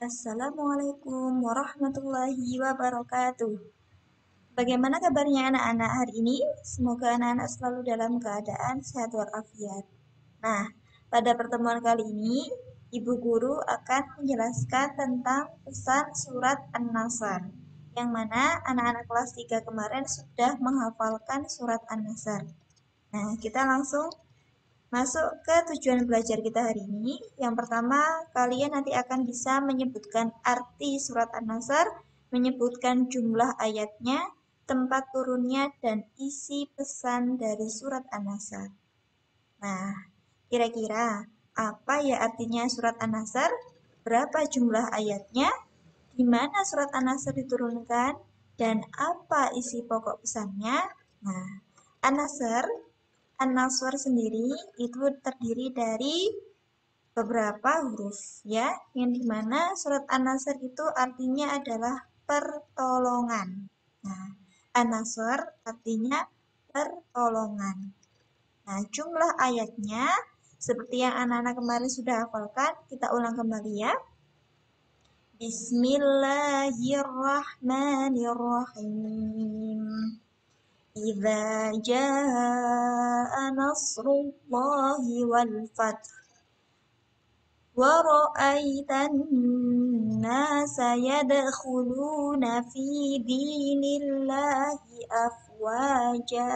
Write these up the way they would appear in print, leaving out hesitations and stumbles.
Assalamualaikum warahmatullahi wabarakatuh. Bagaimana kabarnya anak-anak hari ini? Semoga anak-anak selalu dalam keadaan sehat walafiat. Nah, pada pertemuan kali ini, Ibu Guru akan menjelaskan tentang pesan surat An-Nasr, yang mana anak-anak kelas 3 kemarin sudah menghafalkan surat An-Nasr. Nah, kita langsung masuk ke tujuan belajar kita hari ini. Yang pertama, kalian nanti akan bisa menyebutkan arti surat An-Nasr, menyebutkan jumlah ayatnya, tempat turunnya, dan isi pesan dari surat An-Nasr. Nah, kira-kira apa ya artinya surat An-Nasr? Berapa jumlah ayatnya? Di mana surat An-Nasr diturunkan? Dan apa isi pokok pesannya? Nah, An-Nasr An-Nasr sendiri itu terdiri dari beberapa huruf ya, yang dimana surat An-Nasr itu artinya adalah pertolongan. Nah, An-Nasr artinya pertolongan. Nah, jumlah ayatnya seperti yang anak-anak kemarin sudah hafalkan, kita ulang kembali ya. Bismillahirrahmanirrahim. إذا جاء نصر الله والفتح ورأيت الناس يدخلون في دين الله أفواجا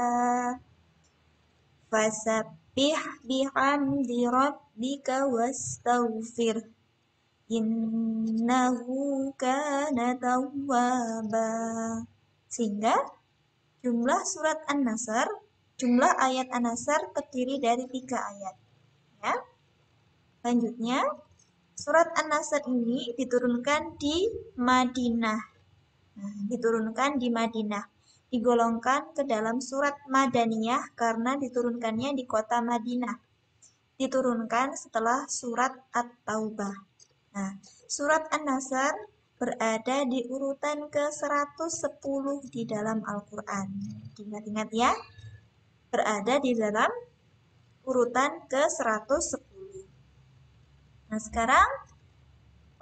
فسبح بحمد ربك واستغفره إنه كان توابا. Sehingga jumlah surat An-Nasr, jumlah ayat An-Nasr terdiri dari 3 ayat. Ya. Selanjutnya, surat An-Nasr ini diturunkan di Madinah. Diturunkan di Madinah. Digolongkan ke dalam surat Madaniyah karena diturunkannya di kota Madinah. Diturunkan setelah surat At-Taubah. Nah, surat An-Nasr berada di urutan ke-110 di dalam Al-Quran. Ingat-ingat ya, berada di dalam urutan ke-110. Nah, sekarang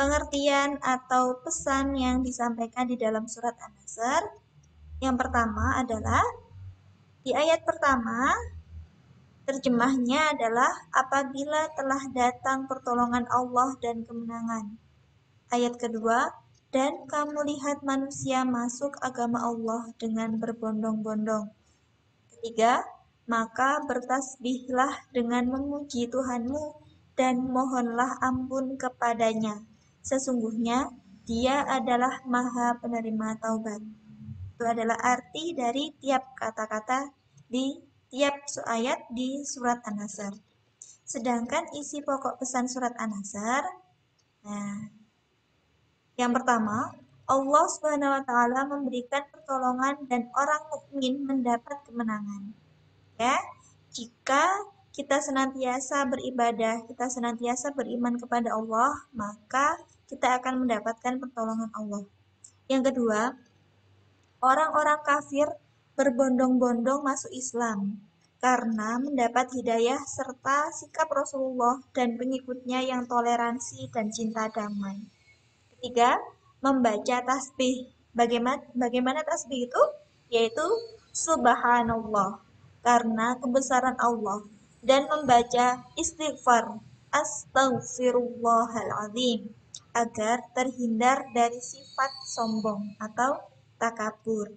pengertian atau pesan yang disampaikan di dalam surat An-Nasr. Yang pertama adalah, di ayat pertama, terjemahnya adalah apabila telah datang pertolongan Allah dan kemenangan. Ayat kedua, dan kamu lihat manusia masuk agama Allah dengan berbondong-bondong. Ketiga, maka bertasbihlah dengan memuji Tuhanmu dan mohonlah ampun kepadanya. Sesungguhnya Dia adalah Maha Penerima Taubat. Itu adalah arti dari tiap kata-kata di tiap ayat di surat An-Nasr. Sedangkan isi pokok pesan surat An-Nasr, nah, yang pertama, Allah Subhanahu wa taala memberikan pertolongan dan orang mukmin mendapat kemenangan. Ya, jika kita senantiasa beribadah, kita senantiasa beriman kepada Allah, maka kita akan mendapatkan pertolongan Allah. Yang kedua, orang-orang kafir berbondong-bondong masuk Islam karena mendapat hidayah serta sikap Rasulullah dan pengikutnya yang toleransi dan cinta damai. Ketiga, membaca tasbih. Bagaimana tasbih itu? Yaitu subhanallah, karena kebesaran Allah, dan membaca istighfar, astaghfirullahaladzim, agar terhindar dari sifat sombong atau takabur.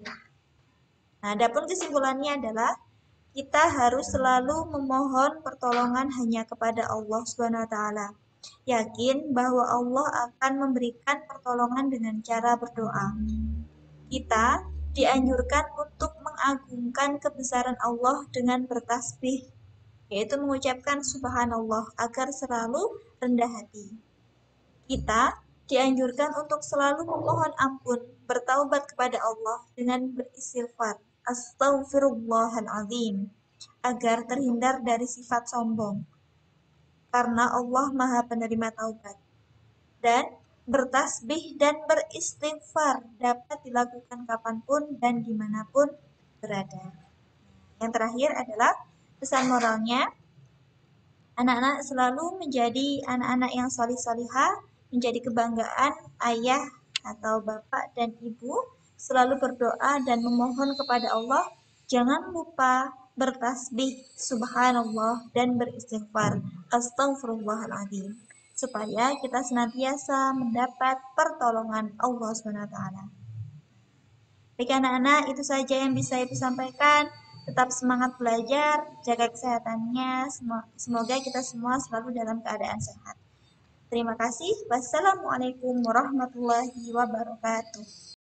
Nah, adapun kesimpulannya adalah kita harus selalu memohon pertolongan hanya kepada Allah Subhanahu wa taala. Yakin bahwa Allah akan memberikan pertolongan dengan cara berdoa. Kita dianjurkan untuk mengagungkan kebesaran Allah dengan bertasbih, yaitu mengucapkan subhanallah agar selalu rendah hati. Kita dianjurkan untuk selalu memohon ampun, bertaubat kepada Allah dengan beristighfar, astaghfirullahaladzim, agar terhindar dari sifat sombong, karena Allah Maha Penerima Taubat. Dan bertasbih dan beristighfar dapat dilakukan kapanpun dan dimanapun berada. Yang terakhir adalah pesan moralnya, anak-anak selalu menjadi anak-anak yang salih-salihah menjadi kebanggaan ayah atau bapak dan ibu, selalu berdoa dan memohon kepada Allah. Jangan lupa bertasbih subhanallah dan beristighfar astaghfirullahaladzim, supaya kita senantiasa mendapat pertolongan Allah SWT. Baik anak-anak, itu saja yang bisa Ibu sampaikan. Tetap semangat belajar, jaga kesehatannya. Semoga kita semua selalu dalam keadaan sehat. Terima kasih. Wassalamualaikum warahmatullahi wabarakatuh.